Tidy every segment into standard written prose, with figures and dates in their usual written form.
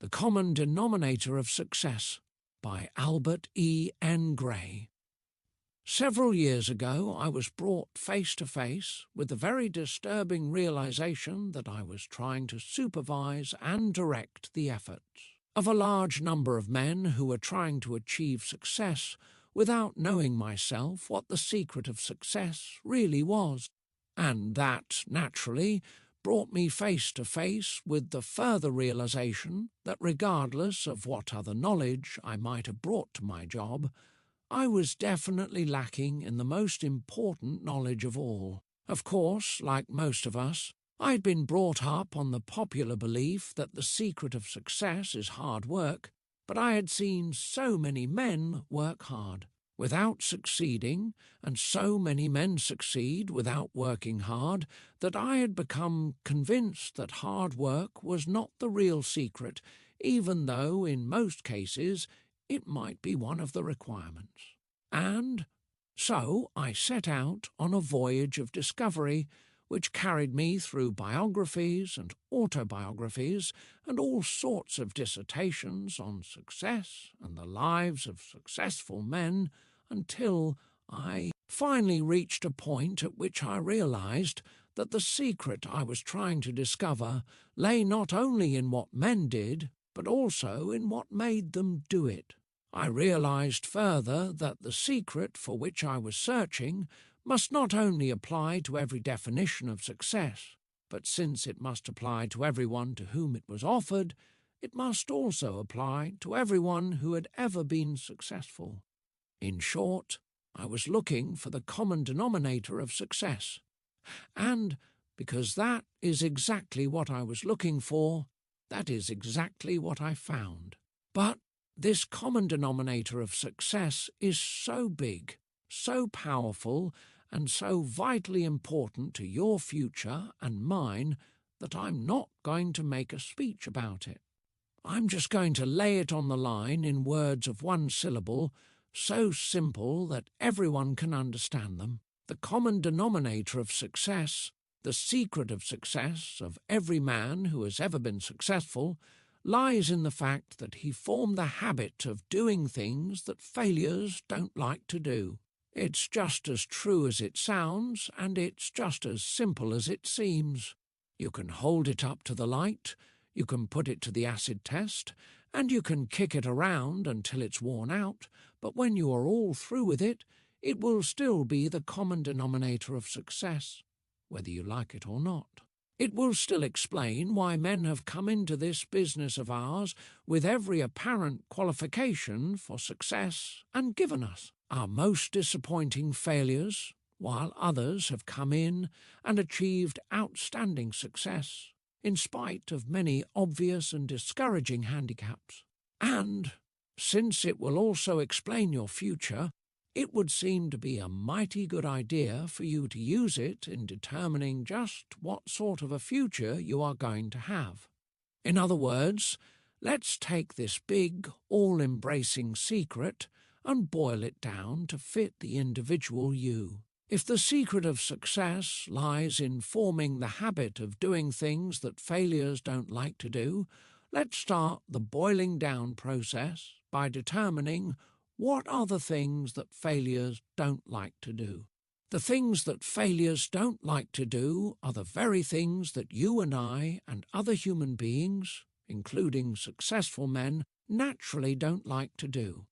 The Common Denominator of Success by Albert E.N. Several years ago I was brought face to face with the very disturbing realization that I was trying to supervise and direct the efforts of a large number of men who were trying to achieve success without knowing myself what the secret of success really was. And that, naturally, brought me face to face with the further realization that regardless of what other knowledge I might have brought to my job, I was definitely lacking in the most important knowledge of all. Of course, like most of us, I'd been brought up on the popular belief that the secret of success is hard work, but I had seen so many men work hard without succeeding, and so many men succeed without working hard, that I had become convinced that hard work was not the real secret, even though in most cases it might be one of the requirements. And so I set out on a voyage of discovery which carried me through biographies and autobiographies and all sorts of dissertations on success and the lives of successful men until I finally reached a point at which I realized that the secret I was trying to discover lay not only in what men did, but also in what made them do it. I realized further that the secret for which I was searching must not only apply to every definition of success, but since it must apply to everyone to whom it was offered, it must also apply to everyone who had ever been successful. In short, I was looking for the common denominator of success, and because that is exactly what I was looking for, that is exactly what I found. But this common denominator of success is so big, so powerful, and so vitally important to your future and mine that I'm not going to make a speech about it. I'm just going to lay it on the line in words of one syllable, so simple that everyone can understand them. The common denominator of success, the secret of success of every man who has ever been successful, lies in the fact that he formed the habit of doing things that failures don't like to do. It's just as true as it sounds, and it's just as simple as it seems. You can hold it up to the light, you can put it to the acid test, and you can kick it around until it's worn out, but when you are all through with it, it will still be the common denominator of success, whether you like it or not. It will still explain why men have come into this business of ours with every apparent qualification for success and given us our most disappointing failures, while others have come in and achieved outstanding success, in spite of many obvious and discouraging handicaps. And, since it will also explain your future, it would seem to be a mighty good idea for you to use it in determining just what sort of a future you are going to have. In other words, let's take this big, all-embracing secret and boil it down to fit the individual you. If the secret of success lies in forming the habit of doing things that failures don't like to do, let's start the boiling down process by determining what are the things that failures don't like to do. The things that failures don't like to do are the very things that you and I and other human beings, including successful men, naturally don't like to do.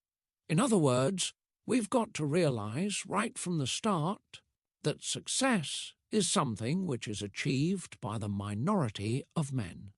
In other words, we've got to realize right from the start that success is something which is achieved by the minority of men,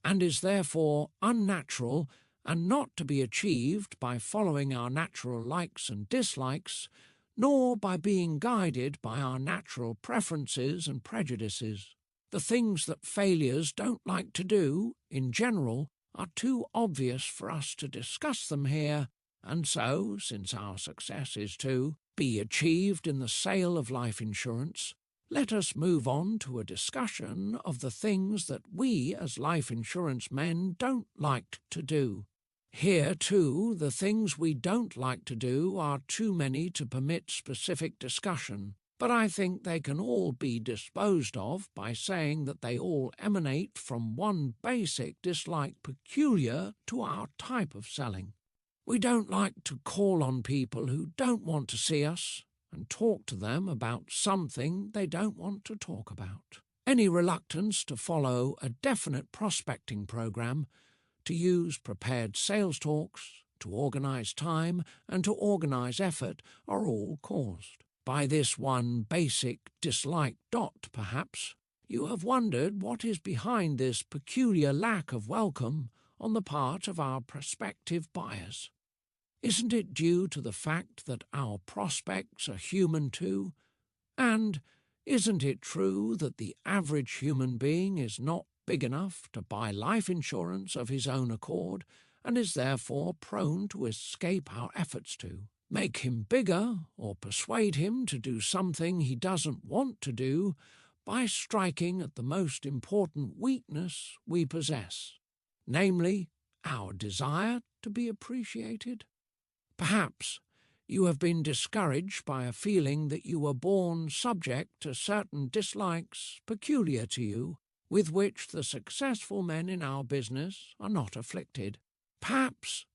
and is therefore unnatural and not to be achieved by following our natural likes and dislikes, nor by being guided by our natural preferences and prejudices. The things that failures don't like to do, in general, are too obvious for us to discuss them here, and so, since our success is to be achieved in the sale of life insurance, let us move on to a discussion of the things that we as life insurance men don't like to do. Here, too, the things we don't like to do are too many to permit specific discussion, but I think they can all be disposed of by saying that they all emanate from one basic dislike peculiar to our type of selling. We don't like to call on people who don't want to see us and talk to them about something they don't want to talk about. Any reluctance to follow a definite prospecting program, to use prepared sales talks, to organize time, and to organize effort are all caused by this one basic dislike dot, perhaps. You have wondered what is behind this peculiar lack of welcome on the part of our prospective buyers. Isn't it due to the fact that our prospects are human too? And isn't it true that the average human being is not big enough to buy life insurance of his own accord, and is therefore prone to escape our efforts to make him bigger or persuade him to do something he doesn't want to do by striking at the most important weakness we possess, namely our desire to be appreciated? Perhaps you have been discouraged by a feeling that you were born subject to certain dislikes peculiar to you, with which the successful men in our business are not afflicted. Perhaps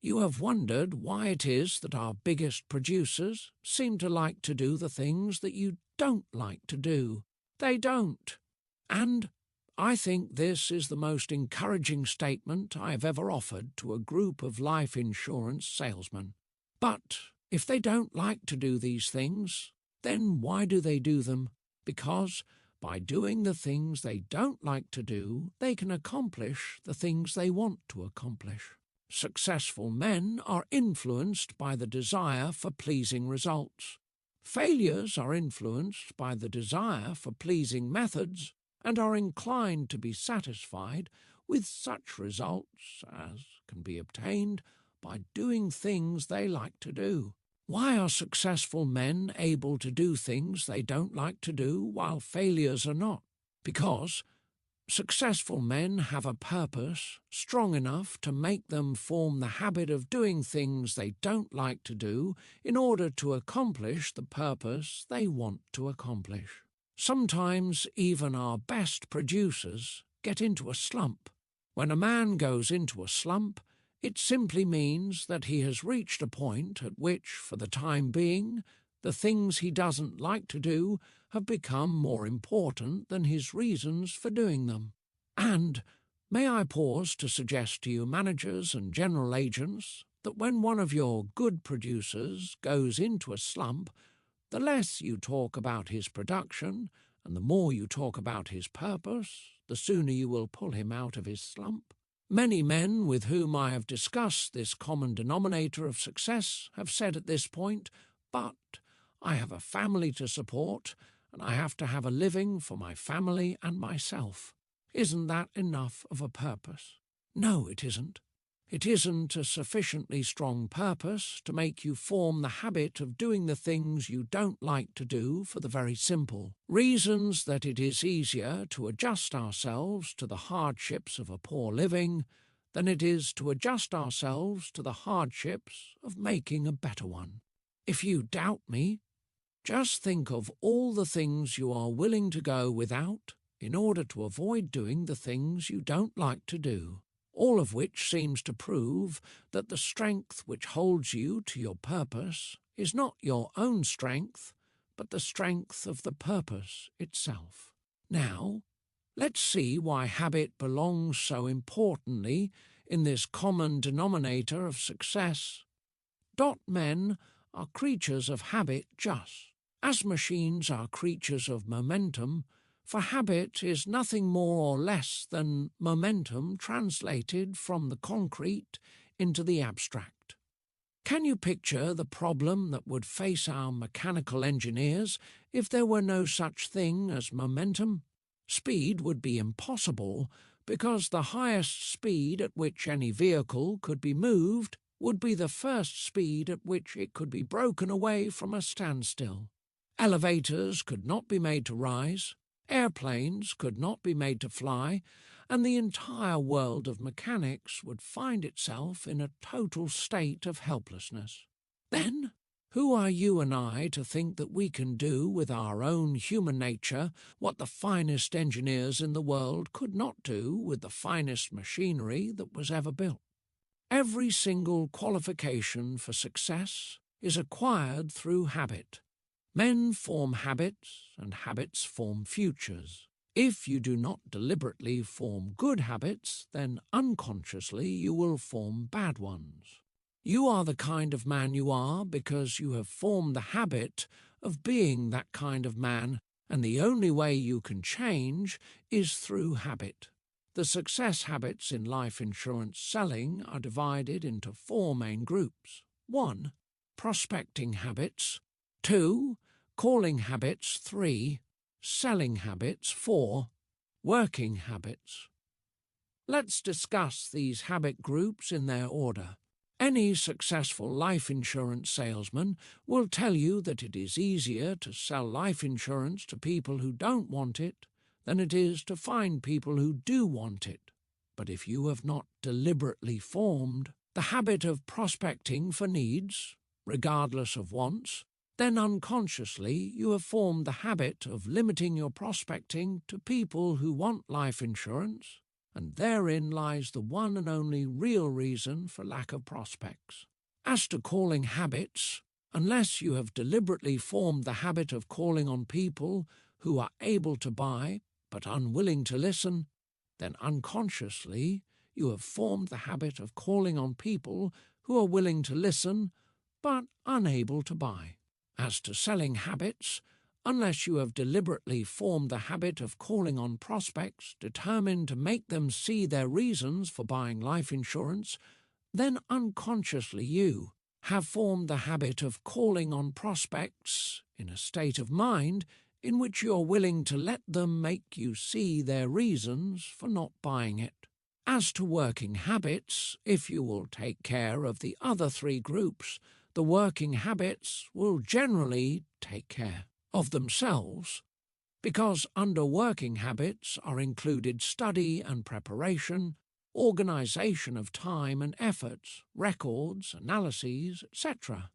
you have wondered why it is that our biggest producers seem to like to do the things that you don't like to do. They don't. And I think this is the most encouraging statement I have ever offered to a group of life insurance salesmen. But if they don't like to do these things, then why do they do them? Because by doing the things they don't like to do, they can accomplish the things they want to accomplish. Successful men are influenced by the desire for pleasing results. Failures are influenced by the desire for pleasing methods and are inclined to be satisfied with such results as can be obtained by doing things they like to do. Why are successful men able to do things they don't like to do while failures are not? Because successful men have a purpose strong enough to make them form the habit of doing things they don't like to do in order to accomplish the purpose they want to accomplish. Sometimes even our best producers get into a slump. When a man goes into a slump, it simply means that he has reached a point at which, for the time being, the things he doesn't like to do have become more important than his reasons for doing them. And may I pause to suggest to you managers and general agents that when one of your good producers goes into a slump, the less you talk about his production and the more you talk about his purpose, the sooner you will pull him out of his slump. Many men with whom I have discussed this common denominator of success have said at this point, "But I have a family to support, and I have to have a living for my family and myself. Isn't that enough of a purpose?" No, it isn't. It isn't a sufficiently strong purpose to make you form the habit of doing the things you don't like to do for the very simple reasons that it is easier to adjust ourselves to the hardships of a poor living than it is to adjust ourselves to the hardships of making a better one. If you doubt me, just think of all the things you are willing to go without in order to avoid doing the things you don't like to do. All of which seems to prove that the strength which holds you to your purpose is not your own strength, but the strength of the purpose itself. Now, let's see why habit belongs so importantly in this common denominator of success. Men are creatures of habit just as machines are creatures of momentum, for habit is nothing more or less than momentum translated from the concrete into the abstract. Can you picture the problem that would face our mechanical engineers if there were no such thing as momentum? Speed would be impossible because the highest speed at which any vehicle could be moved would be the first speed at which it could be broken away from a standstill. Elevators could not be made to rise. Airplanes could not be made to fly, and the entire world of mechanics would find itself in a total state of helplessness. Then Who are you and I to think that we can do with our own human nature what the finest engineers in the world could not do with the finest machinery that was ever built? Every single qualification for success is acquired through habit. Men form habits, and habits form futures. If you do not deliberately form good habits, then unconsciously you will form bad ones. You are the kind of man you are because you have formed the habit of being that kind of man, and the only way you can change is through habit. The success habits in life insurance selling are divided into 4 main groups. 1. Prospecting habits. 2. Calling habits. 3. Selling habits. 4. Working habits. Let's discuss these habit groups in their order. Any successful life insurance salesman will tell you that it is easier to sell life insurance to people who don't want it than it is to find people who do want it. But if you have not deliberately formed the habit of prospecting for needs, regardless of wants, then unconsciously you have formed the habit of limiting your prospecting to people who want life insurance, and therein lies the one and only real reason for lack of prospects. As to calling habits, unless you have deliberately formed the habit of calling on people who are able to buy but unwilling to listen, then unconsciously you have formed the habit of calling on people who are willing to listen but unable to buy. As to selling habits, unless you have deliberately formed the habit of calling on prospects determined to make them see their reasons for buying life insurance, then unconsciously you have formed the habit of calling on prospects in a state of mind in which you are willing to let them make you see their reasons for not buying it. As to working habits, if you will take care of the other 3 groups, the working habits will generally take care of themselves, because under working habits are included study and preparation, organization of time and efforts, records, analyses, etc.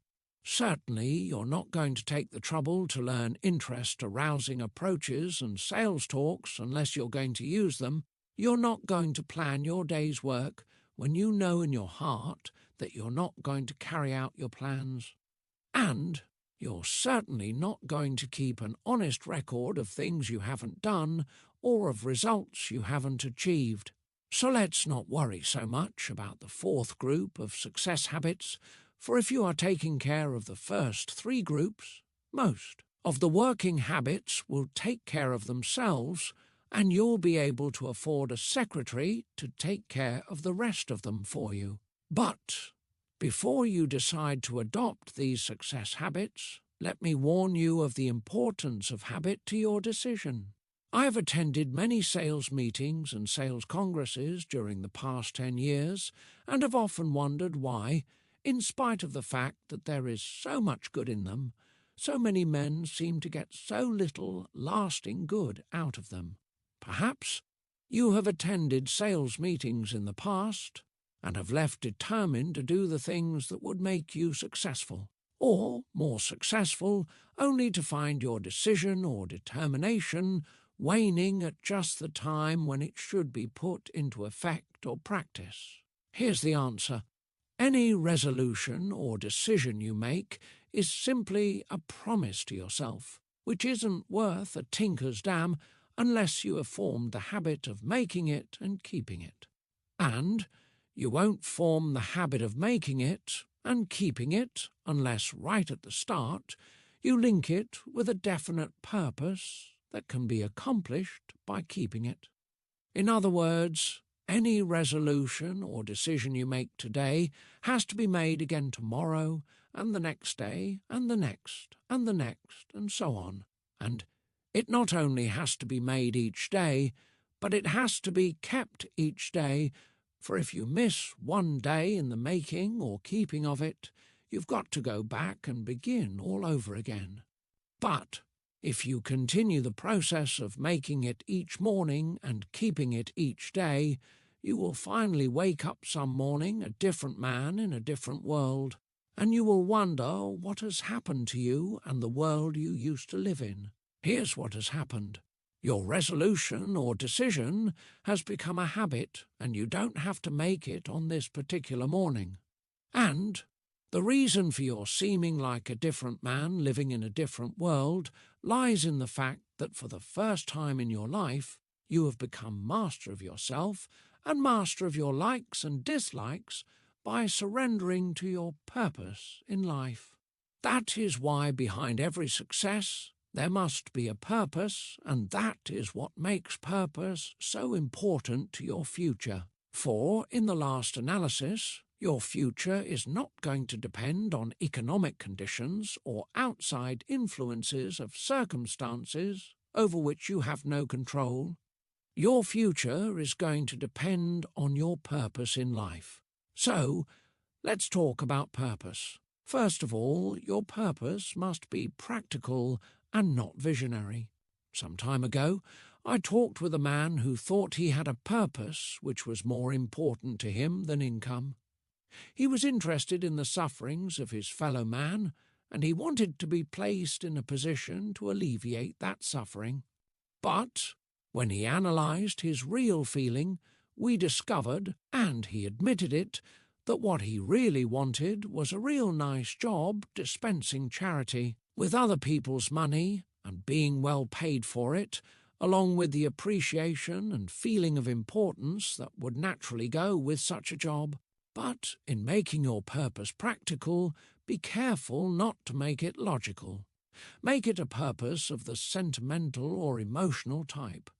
Certainly you're not going to take the trouble to learn interest-arousing approaches and sales talks unless you're going to use them. You're not going to plan your day's work when you know in your heart that you're not going to carry out your plans. And you're certainly not going to keep an honest record of things you haven't done or of results you haven't achieved. So let's not worry so much about the 4th group of success habits, for if you are taking care of the first 3 groups, most of the working habits will take care of themselves, and you'll be able to afford a secretary to take care of the rest of them for you. But before you decide to adopt these success habits, let me warn you of the importance of habit to your decision. I have attended many sales meetings and sales congresses during the past 10 years and have often wondered why, in spite of the fact that there is so much good in them, so many men seem to get so little lasting good out of them. Perhaps you have attended sales meetings in the past and have left determined to do the things that would make you successful, or more successful, only to find your decision or determination waning at just the time when it should be put into effect or practice. Here's the answer. Any resolution or decision you make is simply a promise to yourself, which isn't worth a tinker's dam unless you have formed the habit of making it and keeping it. And you won't form the habit of making it and keeping it unless right at the start you link it with a definite purpose that can be accomplished by keeping it. In other words, any resolution or decision you make today has to be made again tomorrow, and the next day, and the next, and the next, and so on. And it not only has to be made each day, but it has to be kept each day, for if you miss one day in the making or keeping of it, you've got to go back and begin all over again. But if you continue the process of making it each morning and keeping it each day, you will finally wake up some morning a different man in a different world, and you will wonder what has happened to you and the world you used to live in. Here's what has happened. Your resolution or decision has become a habit, and you don't have to make it on this particular morning. And the reason for your seeming like a different man living in a different world lies in the fact that for the first time in your life, you have become master of yourself and master of your likes and dislikes by surrendering to your purpose in life. That is why behind every success there must be a purpose, and that is what makes purpose so important to your future. For, in the last analysis, your future is not going to depend on economic conditions or outside influences of circumstances over which you have no control. Your future is going to depend on your purpose in life. So, let's talk about purpose. First of all, your purpose must be practical and not visionary. Some time ago, I talked with a man who thought he had a purpose which was more important to him than income. He was interested in the sufferings of his fellow man, and he wanted to be placed in a position to alleviate that suffering. But when he analysed his real feeling, we discovered, and he admitted it, that what he really wanted was a real nice job dispensing charity, with other people's money and being well paid for it, along with the appreciation and feeling of importance that would naturally go with such a job. But in making your purpose practical, be careful not to make it logical. Make it a purpose of the sentimental or emotional type.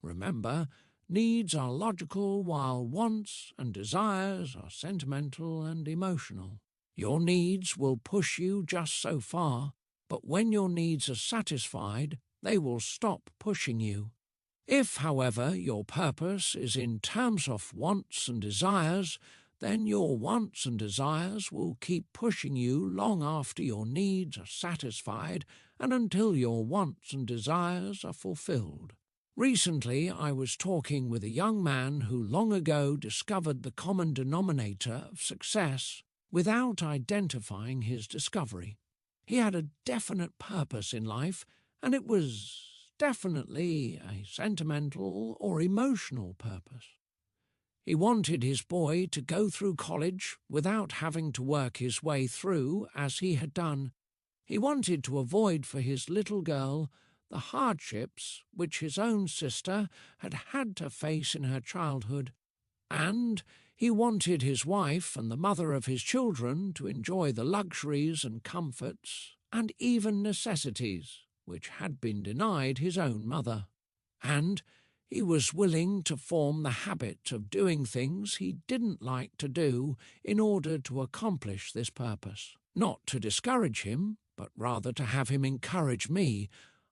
Remember, needs are logical while wants and desires are sentimental and emotional. Your needs will push you just so far, but when your needs are satisfied, they will stop pushing you. If, however, your purpose is in terms of wants and desires, then your wants and desires will keep pushing you long after your needs are satisfied and until your wants and desires are fulfilled. Recently, I was talking with a young man who long ago discovered the common denominator of success without identifying his discovery. He had a definite purpose in life, and it was definitely a sentimental or emotional purpose. He wanted his boy to go through college without having to work his way through as he had done. He wanted to avoid for his little girl the hardships which his own sister had had to face in her childhood, and he wanted his wife and the mother of his children to enjoy the luxuries and comforts and even necessities which had been denied his own mother. And he was willing to form the habit of doing things he didn't like to do in order to accomplish this purpose. Not to discourage him, but rather to have him encourage me,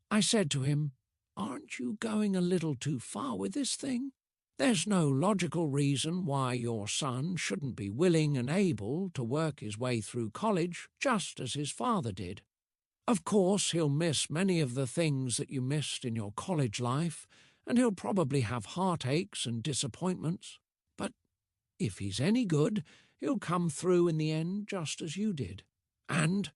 I said to him, "Aren't you going a little too far with this thing? There's no logical reason why your son shouldn't be willing and able to work his way through college just as his father did. Of course, he'll miss many of the things that you missed in your college life, and he'll probably have heartaches and disappointments. But if he's any good, he'll come through in the end just as you did. And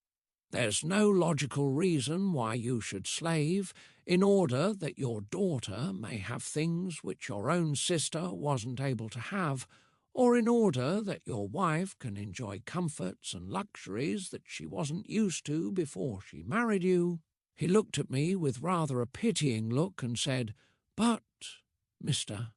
there's no logical reason why you should slave in order that your daughter may have things which your own sister wasn't able to have, or in order that your wife can enjoy comforts and luxuries that she wasn't used to before she married you." He looked at me with rather a pitying look and said, "But, Mr.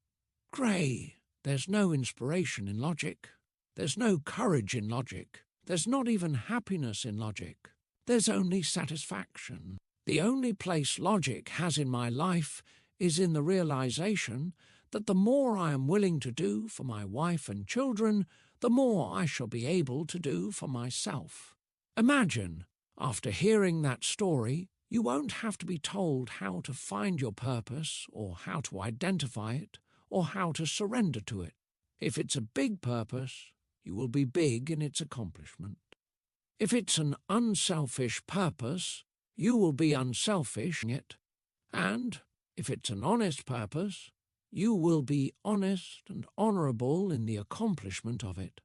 Gray, there's no inspiration in logic. There's no courage in logic. There's not even happiness in logic. There's only satisfaction. The only place logic has in my life is in the realization that the more I am willing to do for my wife and children, the more I shall be able to do for myself." Imagine, after hearing that story, you won't have to be told how to find your purpose or how to identify it or how to surrender to it. If it's a big purpose, you will be big in its accomplishment. If it's an unselfish purpose, you will be unselfish in it. And if it's an honest purpose, you will be honest and honourable in the accomplishment of it.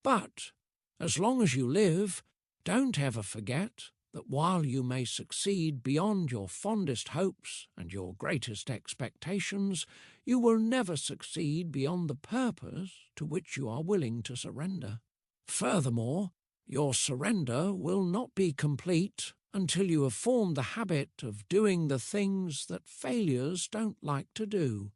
But As long as you live, don't ever forget that while you may succeed beyond your fondest hopes and your greatest expectations, you will never succeed beyond the purpose to which you are willing to surrender. Furthermore, your surrender will not be complete until you have formed the habit of doing the things that failures don't like to do.